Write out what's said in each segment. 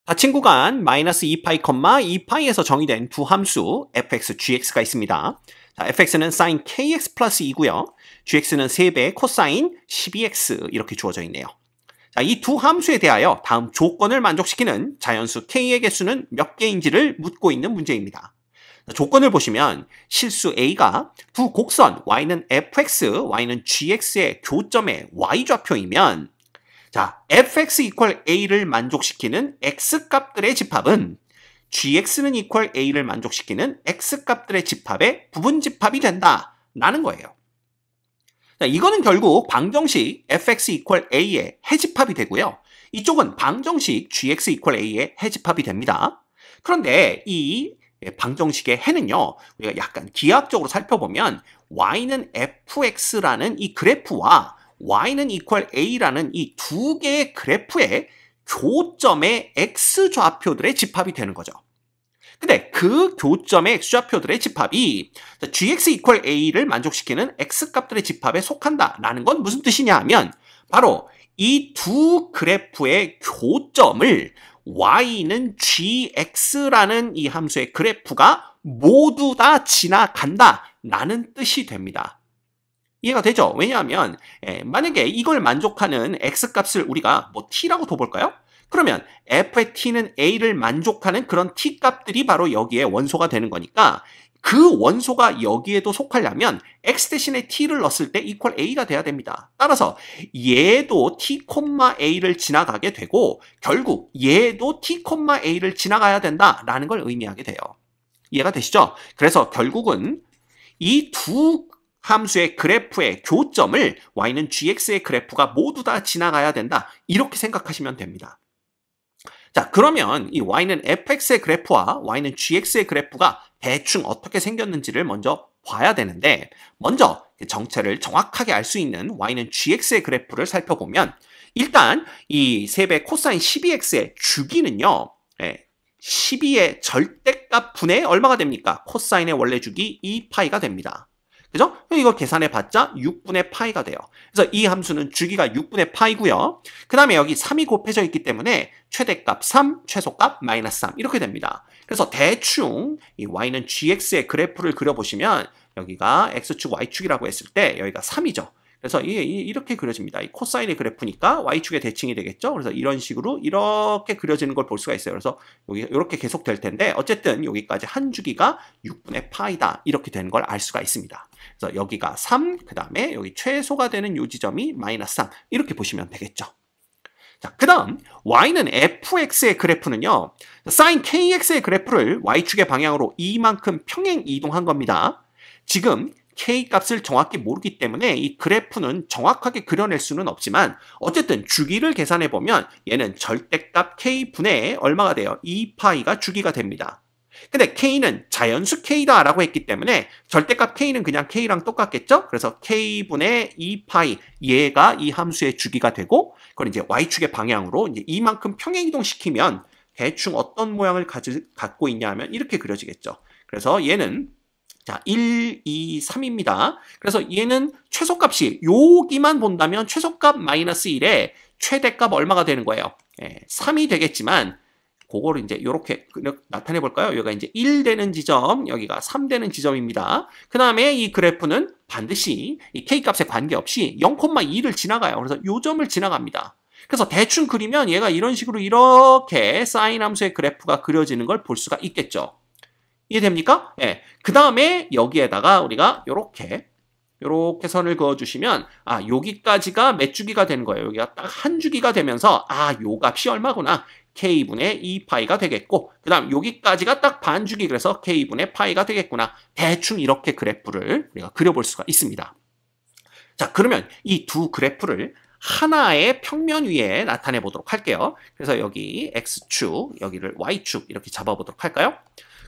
닫힌 구간 마이너스 2파이, 2파이에서 정의된 두 함수 fx, gx가 있습니다. 자, fx는 sin kx 플러스 2고요. gx는 3배 코사인 12x 이렇게 주어져 있네요. 자, 이 두 함수에 대하여 다음 조건을 만족시키는 자연수 k의 개수는 몇 개인지를 묻고 있는 문제입니다. 자, 조건을 보시면 실수 a가 두 곡선 y는 fx, y는 gx의 교점의 y좌표이면 자, fx equal a를 만족시키는 x값들의 집합은 gx는 equal a를 만족시키는 x값들의 집합의 부분집합이 된다라는 거예요. 자, 이거는 결국 방정식 fx equal a의 해집합이 되고요. 이쪽은 방정식 gx equal a의 해집합이 됩니다. 그런데 이 방정식의 해는요, 우리가 약간 기하학적으로 살펴보면 y는 fx라는 이 그래프와 y는 equal a라는 이 두 개의 그래프의 교점의 x좌표들의 집합이 되는 거죠. 근데 그 교점의 x좌표들의 집합이 gx equal a를 만족시키는 x값들의 집합에 속한다라는 건 무슨 뜻이냐 하면 바로 이 두 그래프의 교점을 y는 gx라는 이 함수의 그래프가 모두 다 지나간다라는 뜻이 됩니다. 이해가 되죠? 왜냐하면 만약에 이걸 만족하는 x값을 우리가 뭐 t라고 둬볼까요? 그러면 f의 t는 a를 만족하는 그런 t값들이 바로 여기에 원소가 되는 거니까 그 원소가 여기에도 속하려면 x 대신에 t를 넣었을 때 equal a가 돼야 됩니다. 따라서 얘도 t, a를 지나가게 되고 결국 얘도 t, a를 지나가야 된다라는 걸 의미하게 돼요. 이해가 되시죠? 그래서 결국은 이 두 함수의 그래프의 교점을 y는 gx의 그래프가 모두 다 지나가야 된다. 이렇게 생각하시면 됩니다. 자, 그러면 이 y는 fx의 그래프와 y는 gx의 그래프가 대충 어떻게 생겼는지를 먼저 봐야 되는데 먼저 정체를 정확하게 알 수 있는 y는 gx의 그래프를 살펴보면 일단 이 3배 코사인 12x의 주기는요. 12의 절대값 분의 얼마가 됩니까? 코사인의 원래 주기 2파이가 됩니다. 그죠? 이거 계산해 봤자 6분의 파이가 돼요. 그래서 이 함수는 주기가 6분의 파이고요. 그 다음에 여기 3이 곱해져 있기 때문에 최대값 3, 최소값 마이너스 3 이렇게 됩니다. 그래서 대충 이 y는 gx의 그래프를 그려보시면 여기가 x축, y축이라고 했을 때 여기가 3이죠. 그래서 이렇게 그려집니다. 이 코사인의 그래프니까 y축의 대칭이 되겠죠. 그래서 이런 식으로 이렇게 그려지는 걸 볼 수가 있어요. 그래서 여기 이렇게 계속 될 텐데 어쨌든 여기까지 한 주기가 6분의 파이다 이렇게 되는 걸 알 수가 있습니다. 그래서 여기가 3, 그 다음에 여기 최소가 되는 요 지점이 마이너스 3 이렇게 보시면 되겠죠. 자, 그 다음 y는 fx의 그래프는요. sin kx의 그래프를 y축의 방향으로 이만큼 평행 이동한 겁니다. 지금 K값을 정확히 모르기 때문에 이 그래프는 정확하게 그려낼 수는 없지만 어쨌든 주기를 계산해보면 얘는 절대값 K분의 얼마가 돼요? 2파이가 주기가 됩니다. 근데 K는 자연수 K다 라고 했기 때문에 절대값 K는 그냥 K랑 똑같겠죠? 그래서 K분의 2파이 얘가 이 함수의 주기가 되고 그걸 이제 Y축의 방향으로 이제 이만큼 평행이동시키면 대충 어떤 모양을 갖고 있냐 하면 이렇게 그려지겠죠. 그래서 얘는 자, 1, 2, 3입니다. 그래서 얘는 최소값이 여기만 본다면 최소값 마이너스 1에 최대값 얼마가 되는 거예요? 3이 되겠지만 그거를 이제 이렇게 나타내 볼까요? 여기가 이제 1 되는 지점, 여기가 3 되는 지점입니다. 그 다음에 이 그래프는 반드시 이 K값에 관계없이 0,2를 지나가요. 그래서 요 점을 지나갑니다. 그래서 대충 그리면 얘가 이런 식으로 이렇게 사인 함수의 그래프가 그려지는 걸 볼 수가 있겠죠. 이해됩니까? 예. 그 다음에 여기에다가 우리가 요렇게 선을 그어주시면 여기까지가 몇 주기가 되는 거예요. 여기가 딱 한 주기가 되면서 요 값이 얼마구나. K분의 2파이가 되겠고 그 다음 여기까지가 딱 반 주기 그래서 K분의 파이가 되겠구나. 대충 이렇게 그래프를 우리가 그려볼 수가 있습니다. 자, 그러면 이 두 그래프를 하나의 평면 위에 나타내 보도록 할게요. 그래서 여기 X축, 여기를 Y축 이렇게 잡아보도록 할까요?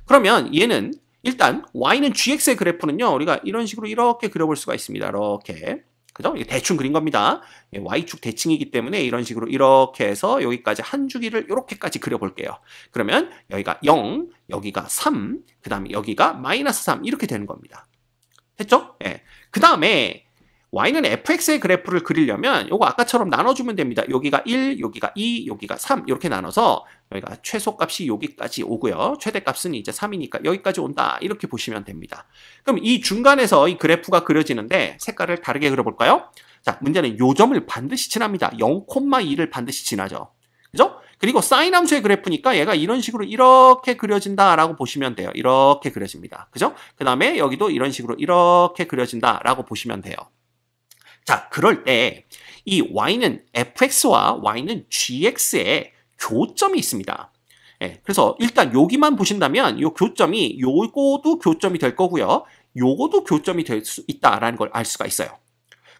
그러면 얘는 일단 y는 gx의 그래프는요. 우리가 이런 식으로 이렇게 그려볼 수가 있습니다. 이렇게. 그죠? 대충 그린 겁니다. y축 대칭이기 때문에 이런 식으로 이렇게 해서 여기까지 한 주기를 이렇게까지 그려볼게요. 그러면 여기가 0, 여기가 3, 그 다음에 여기가 마이너스 3 이렇게 되는 겁니다. 됐죠? 예. 그 다음에 y는 fx의 그래프를 그리려면 요거 아까처럼 나눠주면 됩니다. 여기가 1, 여기가 2, 여기가 3 이렇게 나눠서 여기가 최소값이 여기까지 오고요. 최대값은 이제 3이니까 여기까지 온다. 이렇게 보시면 됩니다. 그럼 이 중간에서 이 그래프가 그려지는데 색깔을 다르게 그려볼까요? 자, 문제는 요 점을 반드시 지납니다. 0,2를 반드시 지나죠. 그죠? 그리고 사인 함수의 그래프니까 얘가 이런 식으로 이렇게 그려진다라고 보시면 돼요. 이렇게 그려집니다. 그죠? 그 다음에 여기도 이런 식으로 이렇게 그려진다라고 보시면 돼요. 자, 그럴 때 이 y는 fx와 y는 gx의 교점이 있습니다. 예, 그래서 일단 여기만 보신다면 이 교점이 요거도 교점이 될 거고요. 요거도 교점이 될 수 있다라는 걸 알 수가 있어요.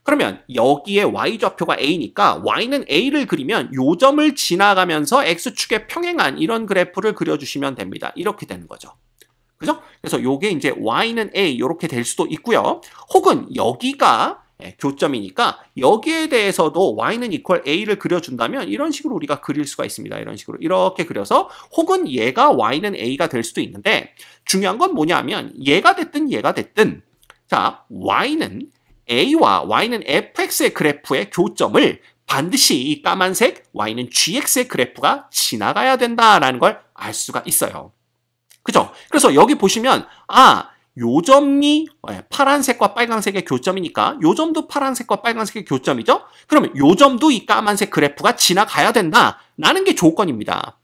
그러면 여기에 y좌표가 a니까 y는 a를 그리면 요 점을 지나가면서 x축에 평행한 이런 그래프를 그려주시면 됩니다. 이렇게 되는 거죠. 그죠? 그래서 요게 이제 y는 a 이렇게 될 수도 있고요. 혹은 여기가 교점이니까 여기에 대해서도 y는 equal a를 그려준다면 이런 식으로 우리가 그릴 수가 있습니다. 이런 식으로 이렇게 그려서 혹은 얘가 y는 a가 될 수도 있는데 중요한 건 뭐냐면 얘가 됐든 자 y는 a와 y는 fx의 그래프의 교점을 반드시 이 까만색 y는 gx의 그래프가 지나가야 된다라는 걸 알 수가 있어요. 그죠? 그래서 여기 보시면 요 점이 파란색과 빨간색의 교점이니까 요 점도 파란색과 빨간색의 교점이죠? 그러면 요 점도 이 까만색 그래프가 지나가야 된다라는 게 조건입니다.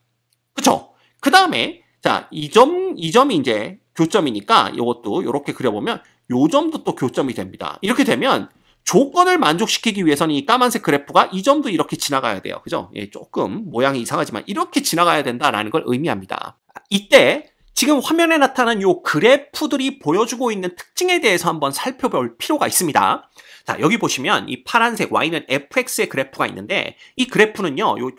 그쵸? 그 다음에 자, 이 점이 이제 교점이니까 이것도 이렇게 그려보면 요 점도 또 교점이 됩니다. 이렇게 되면 조건을 만족시키기 위해서는 이 까만색 그래프가 이 점도 이렇게 지나가야 돼요. 그죠? 예, 조금 모양이 이상하지만 이렇게 지나가야 된다라는 걸 의미합니다. 이때 지금 화면에 나타난 요 그래프들이 보여주고 있는 특징에 대해서 한번 살펴볼 필요가 있습니다. 자, 여기 보시면 이 파란색 y는 fx의 그래프가 있는데 이 그래프는요, 요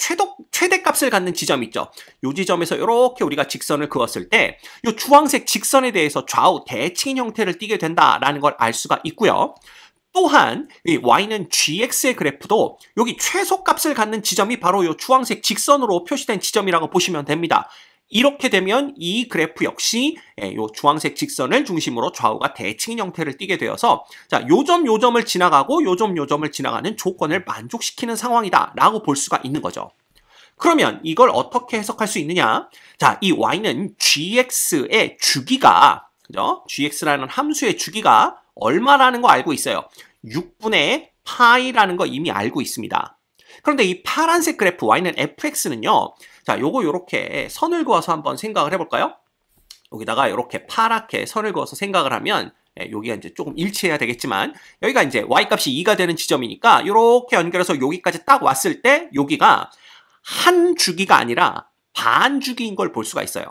최대값을 갖는 지점 있죠. 요 지점에서 이렇게 우리가 직선을 그었을 때 요 주황색 직선에 대해서 좌우 대칭인 형태를 띠게 된다라는 걸 알 수가 있고요. 또한 이 y는 gx의 그래프도 여기 최소값을 갖는 지점이 바로 요 주황색 직선으로 표시된 지점이라고 보시면 됩니다. 이렇게 되면 이 그래프 역시 요 주황색 직선을 중심으로 좌우가 대칭인 형태를 띠게 되어서 자, 요점을 지나가고 요점을 지나가는 조건을 만족시키는 상황이다라고 볼 수가 있는 거죠. 그러면 이걸 어떻게 해석할 수 있느냐? 자, 이 y는 gx의 주기가 그죠? gx라는 함수의 주기가 얼마라는 거 알고 있어요. 6분의 파이라는 거 이미 알고 있습니다. 그런데 이 파란색 그래프 y는 fx는요. 자, 요거 요렇게 선을 그어서 한번 생각을 해볼까요? 여기다가 요렇게 파랗게 선을 그어서 생각을 하면 여기가 이제 조금 일치해야 되겠지만 여기가 이제 y값이 2가 되는 지점이니까 요렇게 연결해서 여기까지 딱 왔을 때 여기가 한 주기가 아니라 반 주기인 걸 볼 수가 있어요.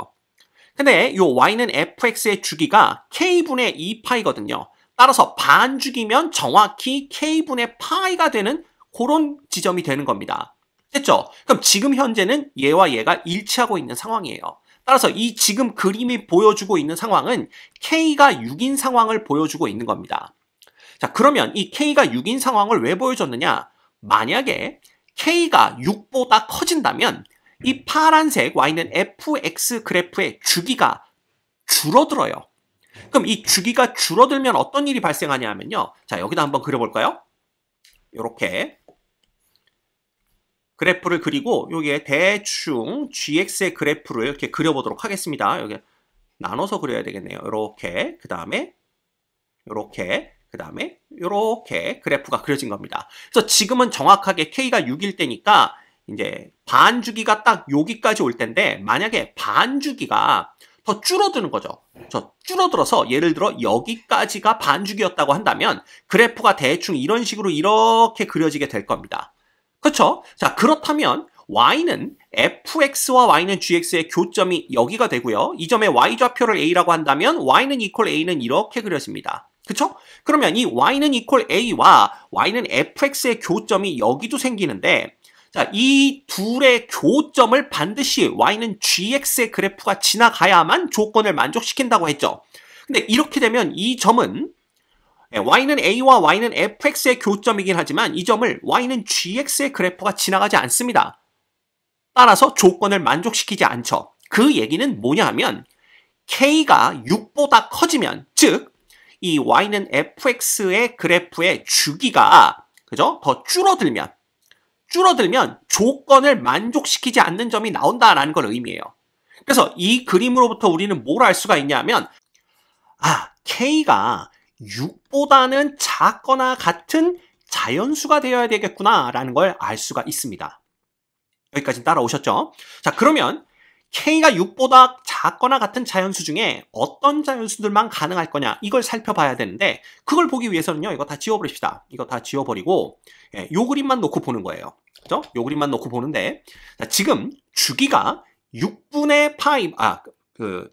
근데 요 y는 fx의 주기가 k분의 2파이거든요. 따라서 반 주기면 정확히 k분의 파이가 되는 그런 지점이 되는 겁니다. 됐죠? 그럼 지금 현재는 얘와 얘가 일치하고 있는 상황이에요. 따라서 이 지금 그림이 보여주고 있는 상황은 K가 6인 상황을 보여주고 있는 겁니다. 자, 그러면 이 K가 6인 상황을 왜 보여줬느냐? 만약에 K가 6보다 커진다면 이 파란색 Y는 fx 그래프의 주기가 줄어들어요. 그럼 이 주기가 줄어들면 어떤 일이 발생하냐 하면요. 자, 여기다 한번 그려볼까요? 이렇게 그래프를 그리고 여기에 대충 gx의 그래프를 이렇게 그려보도록 하겠습니다. 여기 나눠서 그려야 되겠네요. 이렇게 그 다음에 이렇게 그 다음에 이렇게 그래프가 그려진 겁니다. 그래서 지금은 정확하게 k가 6일 때니까 이제 반주기가 딱 여기까지 올 텐데 만약에 반주기가 더 줄어드는 거죠. 줄어들어서 예를 들어 여기까지가 반주기였다고 한다면 그래프가 대충 이런 식으로 이렇게 그려지게 될 겁니다. 그렇죠? 자, 그렇다면 y는 fx와 y는 gx의 교점이 여기가 되고요. 이 점의 y좌표를 a라고 한다면 y는 equal a는 이렇게 그려집니다. 그렇죠? 그러면 이 y는 equal a와 y는 fx의 교점이 여기도 생기는데 자, 이 둘의 교점을 반드시 y는 gx의 그래프가 지나가야만 조건을 만족시킨다고 했죠. 근데 이렇게 되면 이 점은 y는 a와 y는 fx의 교점이긴 하지만 이 점을 y는 gx의 그래프가 지나가지 않습니다. 따라서 조건을 만족시키지 않죠. 그 얘기는 뭐냐 하면 k가 6보다 커지면 즉 이 y는 fx의 그래프의 주기가 그죠? 더 줄어들면 조건을 만족시키지 않는 점이 나온다라는 걸 의미해요. 그래서 이 그림으로부터 우리는 뭘 알 수가 있냐면 k가 6보다는 작거나 같은 자연수가 되어야 되겠구나라는 걸 알 수가 있습니다. 여기까지 따라오셨죠? 자, 그러면 k가 6보다 작거나 같은 자연수 중에 어떤 자연수들만 가능할 거냐 이걸 살펴봐야 되는데 그걸 보기 위해서는요 이거 다 지워버립시다. 이거 다 지워버리고 요 그림만 놓고 보는 거예요. 그죠? 요 그림만 놓고 보는데 자, 지금 주기가 6분의 파이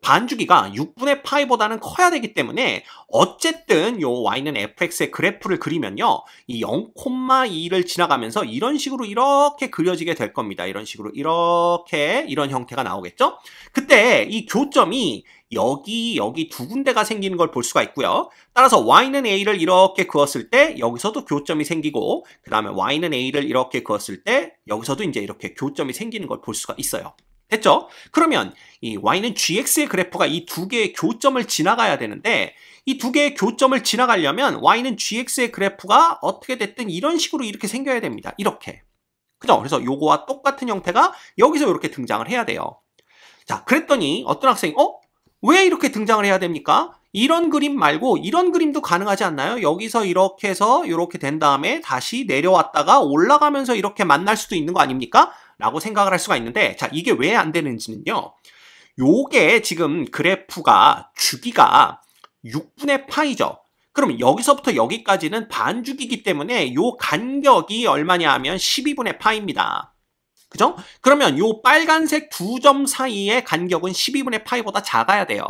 반주기가 6분의 파이보다는 커야 되기 때문에 어쨌든 요 y는 fx의 그래프를 그리면요 이 0,2를 지나가면서 이런 식으로 이렇게 그려지게 될 겁니다. 이런 식으로 이렇게 이런 형태가 나오겠죠? 그때 이 교점이 여기 두 군데가 생기는 걸 볼 수가 있고요. 따라서 y는 a를 이렇게 그었을 때 여기서도 교점이 생기고 그 다음에 y는 a를 이렇게 그었을 때 여기서도 이제 이렇게 교점이 생기는 걸 볼 수가 있어요. 됐죠? 그러면 이 y는 gx의 그래프가 이 두 개의 교점을 지나가야 되는데 이 두 개의 교점을 지나가려면 y는 gx의 그래프가 어떻게 됐든 이런 식으로 이렇게 생겨야 됩니다. 이렇게. 그죠? 그래서 요거와 똑같은 형태가 여기서 이렇게 등장을 해야 돼요. 자, 그랬더니 어떤 학생이 왜 이렇게 등장을 해야 됩니까? 이런 그림 말고 이런 그림도 가능하지 않나요? 여기서 이렇게 해서 이렇게 된 다음에 다시 내려왔다가 올라가면서 이렇게 만날 수도 있는 거 아닙니까? 라고 생각을 할 수가 있는데 자, 이게 왜 안 되는지는요. 요게 지금 그래프가 주기가 6분의 파이죠. 그럼 여기서부터 여기까지는 반주기이기 때문에 요 간격이 얼마냐 하면 12분의 파이입니다. 그죠? 그러면 요 빨간색 두 점 사이의 간격은 12분의 파이보다 작아야 돼요.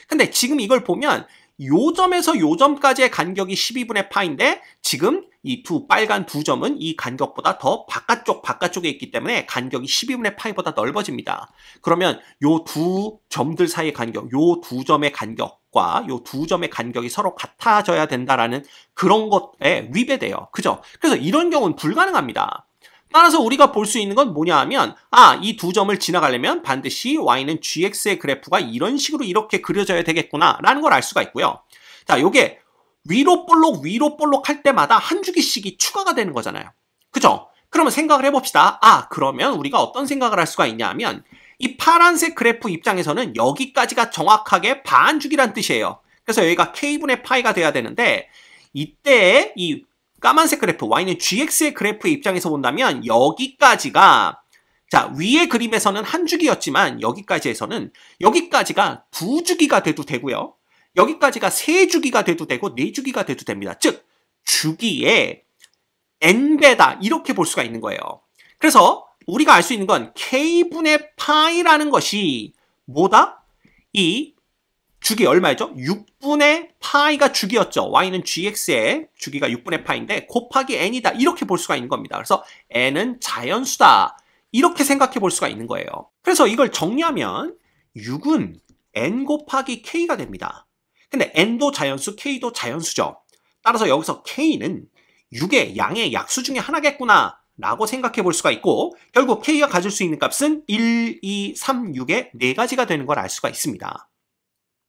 근데 지금 이걸 보면 요 점에서 요 점까지의 간격이 12분의 파인데 지금 이 빨간 두 점은 이 간격보다 더 바깥쪽에 있기 때문에 간격이 12분의 파이보다 넓어집니다. 그러면 요 두 점들 사이의 간격, 요 두 점의 간격과 요 두 점의 간격이 서로 같아져야 된다라는 그런 것에 위배돼요. 그죠? 그래서 이런 경우는 불가능합니다. 따라서 우리가 볼 수 있는 건 뭐냐 하면 이 두 점을 지나가려면 반드시 y는 gx의 그래프가 이런 식으로 이렇게 그려져야 되겠구나 라는 걸 알 수가 있고요. 자, 요게 위로 볼록 할 때마다 한 주기씩이 추가가 되는 거잖아요. 그죠? 그러면 생각을 해봅시다. 그러면 우리가 어떤 생각을 할 수가 있냐 하면 이 파란색 그래프 입장에서는 여기까지가 정확하게 반주기란 뜻이에요. 그래서 여기가 k분의 파이가 돼야 되는데 이때 이 까만색 그래프, y는 gx의 그래프의 입장에서 본다면 여기까지가 자, 위의 그림에서는 한 주기였지만 여기까지가 두 주기가 돼도 되고요. 여기까지가 세 주기가 돼도 되고 네 주기가 돼도 됩니다. 즉, 주기의 n배다 이렇게 볼 수가 있는 거예요. 그래서 우리가 알 수 있는 건 k분의 파이라는 것이 뭐다? 이 주기 얼마였죠? 6분의 파이가 주기였죠. y는 gx의 주기가 6분의 파이인데 곱하기 n이다. 이렇게 볼 수가 있는 겁니다. 그래서 n은 자연수다. 이렇게 생각해 볼 수가 있는 거예요. 그래서 이걸 정리하면 6은 n 곱하기 k가 됩니다. 근데 n도 자연수, k도 자연수죠. 따라서 여기서 k는 6의 양의 약수 중에 하나겠구나 라고 생각해 볼 수가 있고 결국 k가 가질 수 있는 값은 1, 2, 3, 6의 4가지가 되는 걸 알 수가 있습니다.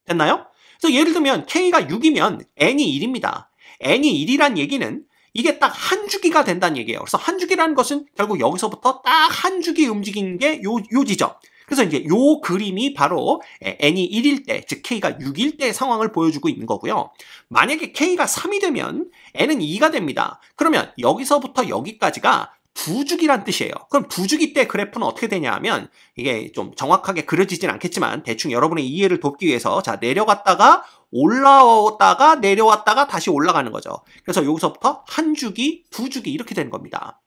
됐나요? 그래서 예를 들면 k가 6이면 n이 1입니다. n이 1이란 얘기는 이게 딱 한 주기가 된다는 얘기예요. 그래서 한 주기라는 것은 결국 여기서부터 딱 한 주기 움직이는 게 요 지점. 그래서 이제 요 그림이 바로 n이 1일 때, 즉 k가 6일 때의 상황을 보여주고 있는 거고요. 만약에 k가 3이 되면 n은 2가 됩니다. 그러면 여기서부터 여기까지가 두 주기란 뜻이에요. 그럼 두 주기 때 그래프는 어떻게 되냐 하면 이게 좀 정확하게 그려지진 않겠지만 대충 여러분의 이해를 돕기 위해서 자, 내려갔다가 올라왔다가 내려왔다가 다시 올라가는 거죠. 그래서 여기서부터 한 주기, 두 주기 이렇게 되는 겁니다.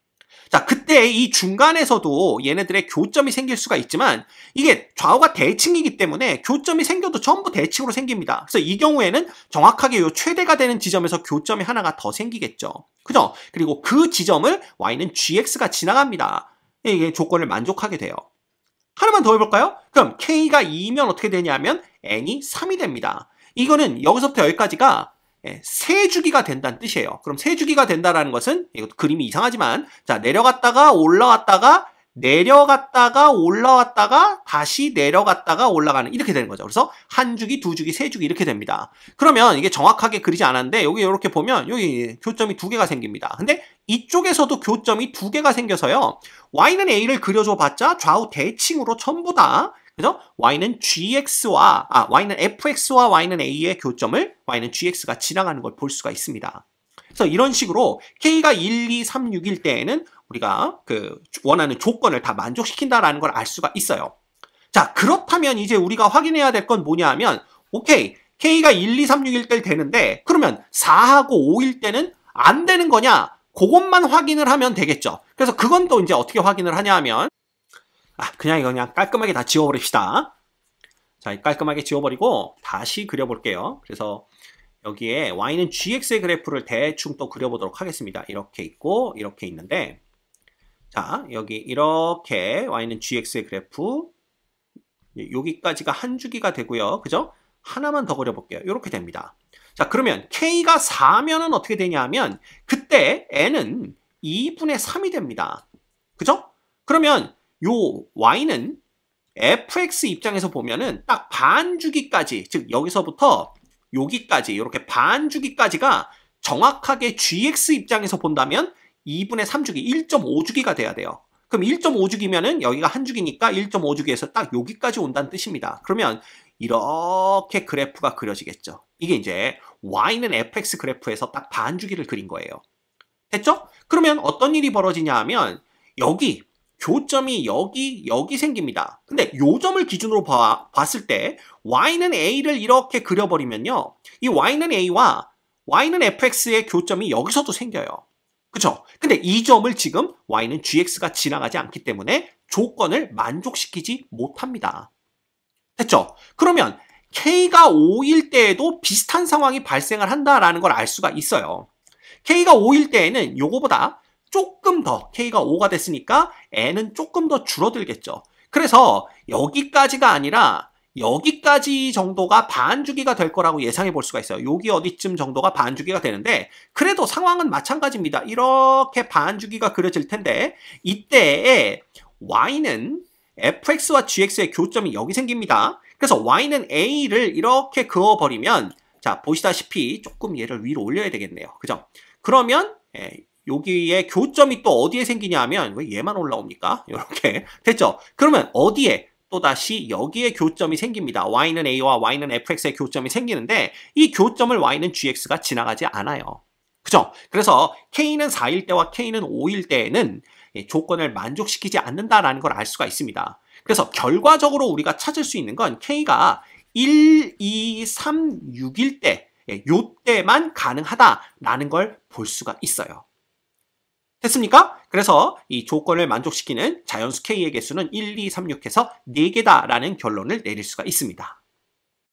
자, 그때 이 중간에서도 얘네들의 교점이 생길 수가 있지만 이게 좌우가 대칭이기 때문에 교점이 생겨도 전부 대칭으로 생깁니다. 그래서 이 경우에는 정확하게 요 최대가 되는 지점에서 교점이 하나가 더 생기겠죠. 그죠? 그리고 그 지점을 y는 gx가 지나갑니다. 이게 조건을 만족하게 돼요. 하나만 더 해볼까요? 그럼 k가 2면 어떻게 되냐면 n이 3이 됩니다. 이거는 여기서부터 여기까지가 세 주기가 된다는 뜻이에요. 그럼 세 주기가 된다라는 것은 이것도 그림이 이상하지만 자, 내려갔다가 올라왔다가 내려갔다가 올라왔다가 다시 내려갔다가 올라가는 이렇게 되는 거죠. 그래서 한 주기, 두 주기, 세 주기 이렇게 됩니다. 그러면 이게 정확하게 그리지 않았는데 여기 이렇게 보면 여기 교점이 두 개가 생깁니다. 근데 이쪽에서도 교점이 두 개가 생겨서요. y는 a를 그려줘 봤자 좌우 대칭으로 전부 다 그죠? y는 fx와 y는 a의 교점을 y는 gx가 지나가는 걸 볼 수가 있습니다. 그래서 이런 식으로 k가 1, 2, 3, 6일 때에는 우리가 그 원하는 조건을 다 만족시킨다라는 걸 알 수가 있어요. 자, 그렇다면 이제 우리가 확인해야 될 건 뭐냐 하면 오케이, k가 1, 2, 3, 6일 때 되는데 그러면 4하고 5일 때는 안 되는 거냐? 그것만 확인을 하면 되겠죠. 그래서 그건 또 이제 어떻게 확인을 하냐 하면 그냥 이거 그냥 깔끔하게 다 지워버립시다. 자, 깔끔하게 지워버리고 다시 그려볼게요. 그래서 여기에 y는 gx의 그래프를 대충 또 그려보도록 하겠습니다. 이렇게 있고 이렇게 있는데 자, 여기 이렇게 y는 gx의 그래프 여기까지가 한 주기가 되고요. 그죠? 하나만 더 그려볼게요. 이렇게 됩니다. 자, 그러면 k가 4면은 어떻게 되냐 하면 그때 n은 2분의 3이 됩니다. 그죠? 그러면 요 y는 fx 입장에서 보면은 딱 반주기까지, 즉 여기서부터 여기까지 이렇게 반주기까지가 정확하게 gx 입장에서 본다면 2분의 3주기, 1.5주기가 돼야 돼요. 그럼 1.5주기면은 여기가 한 주기니까 1.5주기에서 딱 여기까지 온다는 뜻입니다. 그러면 이렇게 그래프가 그려지겠죠. 이게 이제 y는 fx 그래프에서 딱 반주기를 그린 거예요. 됐죠? 그러면 어떤 일이 벌어지냐 하면 여기 교점이 여기 생깁니다. 근데 요 점을 기준으로 봤을 때 y는 a를 이렇게 그려버리면요. 이 y는 a와 y는 fx의 교점이 여기서도 생겨요. 그쵸? 근데 이 점을 지금 y는 gx가 지나가지 않기 때문에 조건을 만족시키지 못합니다. 됐죠? 그러면 k가 5일 때에도 비슷한 상황이 발생을 한다라는 걸 알 수가 있어요. k가 5일 때에는 요거보다 조금 더 k가 5가 됐으니까 n은 조금 더 줄어들겠죠. 그래서 여기까지가 아니라 여기까지 정도가 반주기가 될 거라고 예상해 볼 수가 있어요. 여기 어디쯤 정도가 반주기가 되는데 그래도 상황은 마찬가지입니다. 이렇게 반주기가 그려질 텐데 이때에 y는 fx와 gx의 교점이 여기 생깁니다. 그래서 y는 a를 이렇게 그어버리면 자, 보시다시피 조금 얘를 위로 올려야 되겠네요. 그죠? 그러면 여기에 교점이 또 어디에 생기냐 하면 왜 얘만 올라옵니까? 이렇게 됐죠? 그러면 어디에? 또다시 여기에 교점이 생깁니다. y는 a와 y는 fx의 교점이 생기는데 이 교점을 y는 gx가 지나가지 않아요. 그죠? 그래서 k는 4일 때와 k는 5일 때에는 조건을 만족시키지 않는다라는 걸 알 수가 있습니다. 그래서 결과적으로 우리가 찾을 수 있는 건 k가 1, 2, 3, 6일 때 요때만 가능하다라는 걸 볼 수가 있어요. 됐습니까? 그래서 이 조건을 만족시키는 자연수 k의 개수는 1, 2, 3, 6해서 4개다라는 결론을 내릴 수가 있습니다.